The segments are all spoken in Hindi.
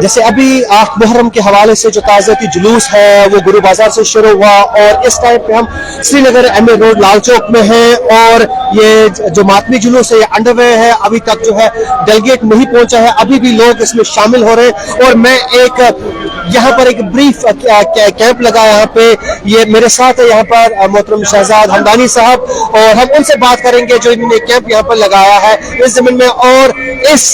जैसे अभी आख मुहर्रम के हवाले से जो ताज़ियती जुलूस है वो गुरु बाजार से शुरू हुआ और इस टाइम पे हम श्रीनगर एमए रोड लाल चौक में हैं और ये जो मातमी जुलूस है ये अंडरवे है। अभी तक जो है डेलीगेट नहीं पहुंचा है, अभी भी लोग इसमें शामिल हो रहे हैं। और मैं यहाँ पर एक ब्रीफ कैंप लगा यहाँ पे, ये मेरे साथ है यहाँ पर मोहतरम शहजाद हमदानी साहब और हम उनसे बात करेंगे जो इन्होंने कैंप यहाँ पर लगाया है इस जमीन में और इस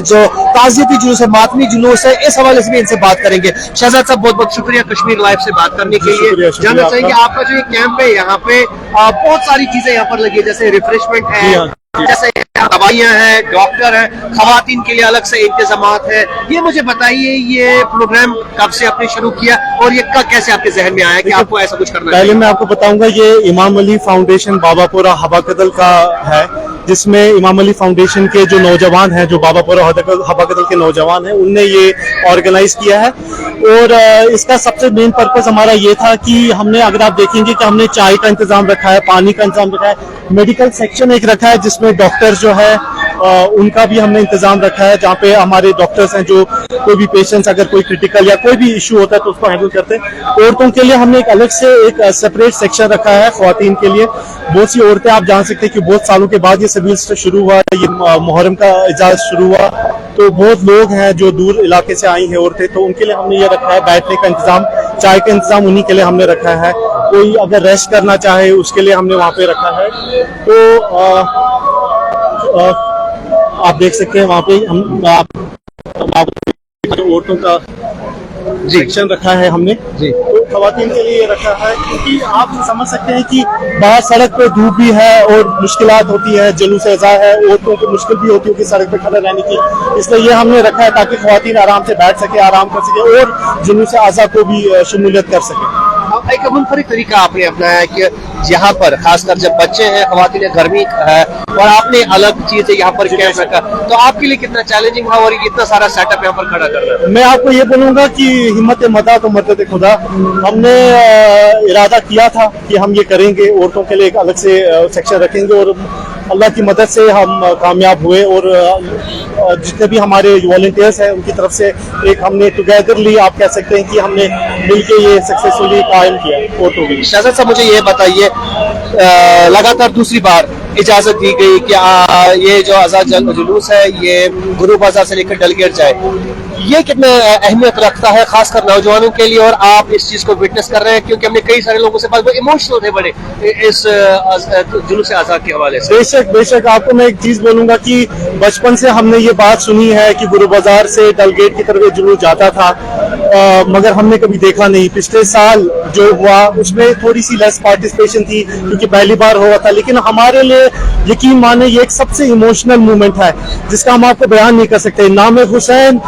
जो ताज़ियती जुलूस है, मातमी जुलूस है, इस हवाले से भी इनसे बात करेंगे। शहजाद साहब बहुत बहुत शुक्रिया कश्मीर लाइव से बात करने के लिए। जानना चाहिए आपका जो ये कैंप है यहाँ पे बहुत सारी चीजें यहाँ पर लगी है, जैसे रिफ्रेशमेंट है, जैसे दवाइयाँ हैं, डॉक्टर हैं, खवातीन के लिए अलग से इंतजामात है। ये मुझे बताइए ये प्रोग्राम कब से आपने शुरू किया और ये कैसे आपके जहन में आया कि आपको ऐसा कुछ करना है? पहले मैं आपको बताऊंगा ये इमाम अली फाउंडेशन बाबापुरा हबाकदल का है, जिसमें इमाम अली फाउंडेशन के जो नौजवान हैं, जो बाबापुरा हबाकदल के नौजवान हैं, उनने ये ऑर्गेनाइज किया है। और इसका सबसे मेन पर्पस हमारा ये था कि हमने, अगर आप देखेंगे कि हमने चाय का इंतजाम रखा है, पानी का इंतजाम रखा है, मेडिकल सेक्शन एक रखा है जिसमें डॉक्टर जो है उनका भी हमने इंतजाम रखा है, जहाँ पे हमारे डॉक्टर्स हैं जो कोई भी पेशेंट्स अगर कोई क्रिटिकल या कोई भी इशू होता है तो उसको हैंडल करते हैं। औरतों के लिए हमने एक अलग से एक सेपरेट सेक्शन रखा है ख्वातीन के लिए। बहुत सी औरतें, आप जान सकते हैं कि बहुत सालों के बाद ये सबील से शुरू हुआ, ये मुहर्रम का इजाज़ शुरू हुआ, तो बहुत लोग हैं जो दूर इलाके से आई हैं औरतें, तो उनके लिए हमने ये रखा है बैठने का इंतजाम, चाय का इंतजाम उन्हीं के लिए हमने रखा है। कोई अगर रेस्ट करना चाहे उसके लिए हमने वहाँ पे रखा है। तो आप देख सकते हैं वहाँ पे हम औरतों का सेक्शन रखा है हमने जी। तो खवातीन के लिए रखा है क्योंकि आप समझ सकते हैं कि बाहर सड़क पे धूप भी है और मुश्किलात होती है, जुलूस अज़ा है, औरतों को मुश्किल भी होती है कि सड़क पे खड़ा रहने की, इसलिए ये हमने रखा है ताकि खवातीन आराम से बैठ सके, आराम कर सके और जुलूस अज़ा को भी शमूलियत कर सके। एक मुनफरिद तरीका आपने अपनाया है कि यहाँ पर खासकर जब बच्चे हैं, खवातीन गर्मी है और आपने अलग चीज यहाँ पर कैंप रखा, तो आपके लिए कितना चैलेंजिंग था और इतना सारा सेटअप यहाँ पर खड़ा करना? मैं आपको ये बोलूंगा कि हिम्मत मदा तो मदद खुदा, हमने इरादा किया था कि हम ये करेंगे, औरतों के लिए एक अलग से सेक्शन रखेंगे और अल्लाह की मदद से हम कामयाब हुए। और जितने भी हमारे वॉलंटियर्स हैं उनकी तरफ से एक हमने टुगेदरली, आप कह सकते हैं कि हमने मिलके ये सक्सेसफुली कायम किया औरतों के लिए। शहजाद साहब मुझे ये बताइए, लगातार दूसरी बार इजाजत दी गई कि ये जो आज़ाद जुलूस है ये गुरु बाजार से लेकर डलगेट जाए, ये कितना अहमियत रखता है खासकर नौजवानों के लिए और आप इस चीज को विटनेस कर रहे हैं? क्योंकि हमने कई सारे लोगों से बात, वो इमोशनल थे बड़े इस जुलूस आज़ाद के हवाले से। बेशक आपको मैं एक चीज बोलूंगा कि बचपन से हमने ये बात सुनी है कि गुरु बाजार से डलगेट की तरफ जुलूस जाता था, मगर हमने कभी देखा नहीं। पिछले साल जो हुआ उसमें थोड़ी सी लेस पार्टिसिपेशन थी क्योंकि पहली बार हुआ था, लेकिन हमारे लिए यकीन माने ये एक सबसे इमोशनल मूवमेंट है जिसका हम आपको बयान नहीं कर सकते। नाम हुसैन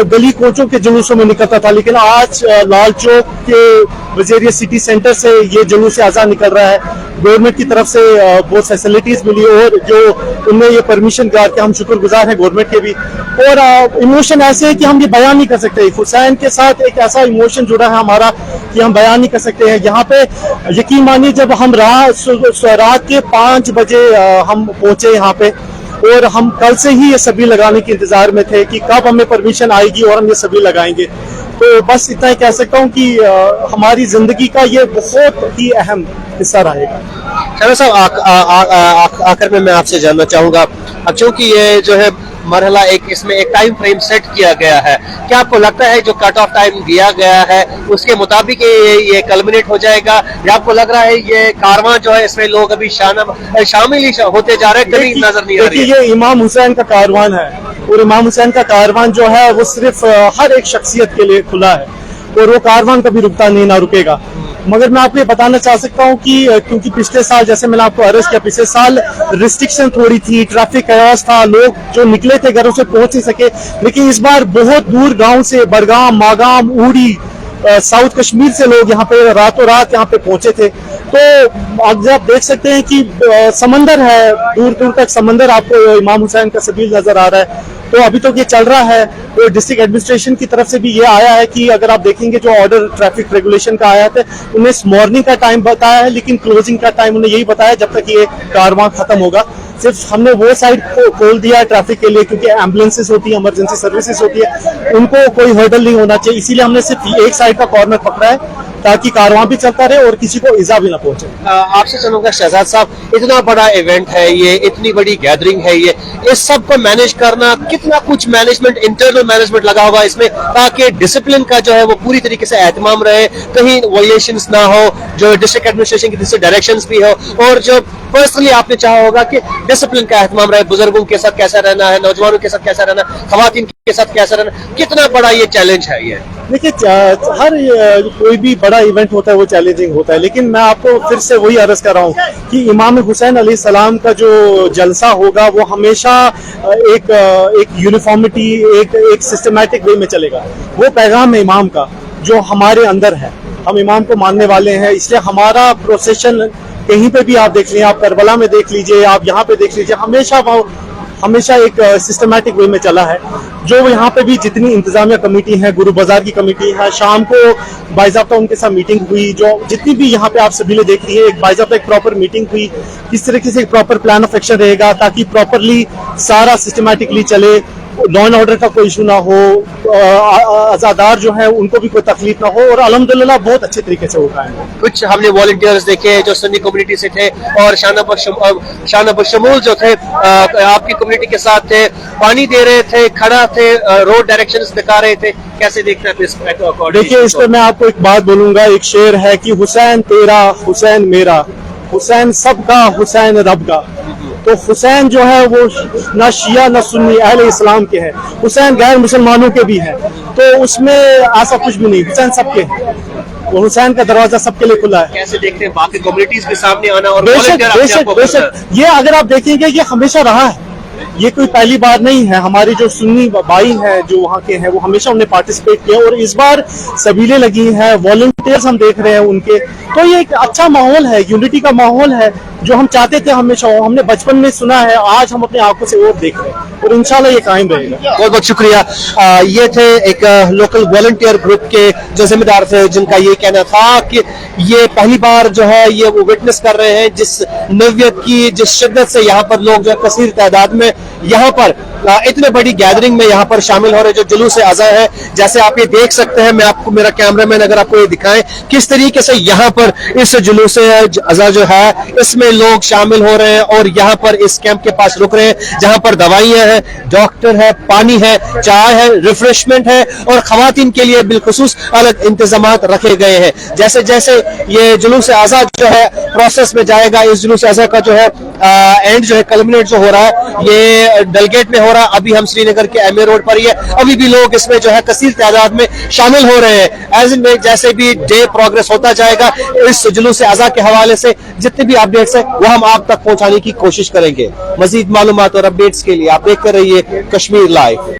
गली कोचों के जुलूसों में निकलता था, लेकिन आज लाल चौक के वज़ीरिया सिटी सेंटर से ये जुलूस आज़ाद निकल रहा है। गवर्नमेंट की तरफ से बहुत फैसिलिटीज मिली और जो उनने ये परमिशन दिया कि हम शुक्रगुजार हैं गवर्नमेंट के भी। और इमोशन ऐसे है कि हम ये बयान नहीं कर सकते। हुसैन के साथ एक ऐसा इमोशन जुड़ा है हमारा कि हम बयान नहीं कर सकते हैं। यहाँ पे यकीन मानिए जब हम रात के 5 बजे हम पहुंचे यहाँ पे और हम कल से ही ये सभी लगाने के इंतजार में थे कि कब हमें परमिशन आएगी और हम ये सभी लगाएंगे। तो बस इतना ही कह सकता हूँ कि हमारी जिंदगी का ये बहुत ही अहम हिस्सा रहेगा। शहजाद साहब आखिर में मैं आपसे जानना चाहूंगा, अब चूंकि ये जो है मरहला इसमें एक टाइम फ्रेम सेट किया गया है, क्या आपको लगता है जो कट ऑफ टाइम दिया गया है उसके मुताबिक ये कल्मिनेट हो जाएगा, या आपको लग रहा है ये कारवां जो है इसमें लोग अभी शामिल ही होते जा रहे हैं, कभी नजर नहीं आ रही है? ये इमाम हुसैन का कारवान है और इमाम हुसैन का कारवान जो है वो सिर्फ हर एक शख्सियत के लिए खुला है और वो कारवान कभी रुकता नहीं, ना रुकेगा। मगर मैं आपको ये बताना चाह सकता हूँ कि क्योंकि पिछले साल जैसे मैंने आपको अर्ज किया, पिछले साल रिस्ट्रिक्शन थोड़ी थी, ट्रैफिक कैओस था, लोग जो निकले थे घरों से पहुंच नहीं सके, लेकिन इस बार बहुत दूर गांव से बड़गाम, मागाम, उड़ी, साउथ कश्मीर से लोग यहाँ पे रातों रात यहाँ पे पहुंचे थे। तो आप देख सकते हैं कि समंदर है, दूर दूर तक समंदर आपको इमाम हुसैन का सबील नजर आ रहा है। तो अभी तो ये चल रहा है। तो डिस्ट्रिक्ट एडमिनिस्ट्रेशन की तरफ से भी ये आया है कि अगर आप देखेंगे जो ऑर्डर ट्रैफिक रेगुलेशन का आया था, उन्हें मॉर्निंग का टाइम बताया है, लेकिन क्लोजिंग का टाइम उन्हें यही बताया जब तक ये कारवां खत्म होगा। सिर्फ हमने वो साइड खोल दिया ट्रैफिक के लिए, क्योंकि एम्बुलेंसेस होती है, इमरजेंसी सर्विसेज होती है, उनको कोई हर्डल नहीं होना चाहिए, इसीलिए हमने सिर्फ एक साइड का कॉर्नर पकड़ा है ताकि कारवां भी चलता रहे और किसी को इजा भी ना पहुंचे। आपसे चलूंगा शहजाद साहब, इतना बड़ा इवेंट है ये, इतनी बड़ी गैदरिंग है ये, इस सब को मैनेज करना, कितना कुछ मैनेजमेंट, इंटरनल मैनेजमेंट लगा होगा इसमें, ताकि डिसिप्लिन का जो है वो पूरी तरीके से एहतमाम रहे, कहीं वायलेशंस ना हो, जो डिस्ट्रिक्ट एडमिनिस्ट्रेशन की तरफ से डायरेक्शंस भी हो, और जो पर्सनली आपने चाहा होगा कि डिसिप्लिन का एहतमाम रहे, बुजुर्गों के साथ कैसा रहना है, नौजवानों के साथ कैसा रहना, खवातीन के साथ कैसा रहना, कितना बड़ा ये चैलेंज है ये। देखिए, हर कोई भी बड़ा इवेंट होता है वो चैलेंजिंग होता है, लेकिन मैं आपको फिर से वही अर्ज कर रहा हूँ कि इमाम हुसैन अलैहिस्सलाम का जो जलसा होगा वो हमेशा एक यूनिफॉर्मिटी, एक सिस्टमैटिक वे में चलेगा। वो पैगाम है इमाम का जो हमारे अंदर है, हम इमाम को मानने वाले हैं, इसलिए हमारा प्रोसेशन कहीं पे भी आप देख लीजिए, आप करबला में देख लीजिए, आप यहाँ पे देख लीजिए, हमेशा एक सिस्टमैटिक वे में चला है। जो यहाँ पे भी जितनी इंतजामिया कमेटी है, गुरु बाजार की कमेटी है, शाम को बाइज़ाब्ता उनके साथ मीटिंग हुई, जो जितनी भी यहाँ पे आप सबीले देख रही है, एक बाइज़ाब्ता एक प्रॉपर मीटिंग हुई, किस तरीके से एक प्रॉपर प्लान ऑफ एक्शन रहेगा ताकि प्रॉपरली सारा सिस्टमैटिकली चले, लॉ एंड ऑर्डर का कोई इशू ना हो, आजादार जो है उनको भी कोई तकलीफ ना हो, और अल्हम्दुलिल्लाह बहुत अच्छे तरीके से होता है। कुछ हमने वॉलंटियर्स देखे जो सुन्नी कम्युनिटी से थे और शाना बशमूल जो थे आपकी कम्युनिटी के साथ थे, पानी दे रहे थे, खड़ा थे, रोड डायरेक्शंस दिखा रहे थे, कैसे देखते हैं इस? देखिए, इस पर मैं आपको एक बात बोलूंगा, एक शेर है कि हुसैन तेरा, हुसैन मेरा, हुसैन सबका, हुसैन रब का। तो हुसैन जो है वो ना शिया ना सुन्नी अहले इस्लाम के हैं, हुसैन गैर मुसलमानों के भी हैं, तो उसमें ऐसा कुछ भी नहीं, हुसैन सबके हैं, वो हुसैन का दरवाजा सबके लिए खुला है। कैसे देखते हैं बाकी कम्युनिटीज के सामने आना और बेशक ये अगर आप देखेंगे ये हमेशा रहा है, ये कोई पहली बार नहीं है। हमारे जो सुन्नी भाई हैं जो वहाँ के हैं वो हमेशा उन्हें पार्टिसिपेट किया, और इस बार सबीले लगी हैं, वॉलंटियर्स हम देख रहे हैं उनके, तो ये एक अच्छा माहौल है, यूनिटी का माहौल है जो हम चाहते थे हमेशा, हमने बचपन में सुना है, आज हम अपनी आंखों से और देख रहे हैं, और इंशाल्लाह ये कायम रहेगा। बहुत बहुत शुक्रिया। ये थे एक लोकल वॉलंटियर ग्रुप के जो जिम्मेदार थे, जिनका ये कहना था कि ये पहली बार जो है ये वो विटनेस कर रहे हैं जिस नवियत की, जिस शिद्दत से यहाँ पर लोग जो कसीर तादाद में यहाँ पर इतने बड़ी गैदरिंग में यहाँ पर शामिल हो रहे, जो जुलूस अज़ा है, जैसे आप ये देख सकते हैं, मैं आपको, मेरा कैमरामैन अगर आपको ये दिखाएं किस तरीके से यहाँ पर इस जुलूस अज़ा जो है इसमें लोग शामिल हो रहे हैं, और यहाँ पर इस कैंप के पास रुक रहे हैं जहाँ पर दवाइयां हैं, डॉक्टर है, पानी है, चाय है, रिफ्रेशमेंट है, और खवातीन के लिए बिलखुसूस अलग इंतजामात रखे गए हैं। जैसे जैसे ये जुलूस अज़ा जो है प्रोसेस में जाएगा, इस जुलूस अज़ा का जो है एंड जो है कल्मिनेट जो हो रहा है ये डलगेट में हो रहा है। अभी हम श्रीनगर के एमए रोड पर ही है, अभी भी लोग इसमें जो है कसीर तादाद में शामिल हो रहे हैं। एज इन जैसे भी डे प्रोग्रेस होता जाएगा, इस जुलूस अज़ा के हवाले से जितने भी अपडेट्स हैं वो हम आप तक पहुंचाने की कोशिश करेंगे। मजीद मालूमात और अपडेट्स के लिए आप देखते रहिए कश्मीर लाइव।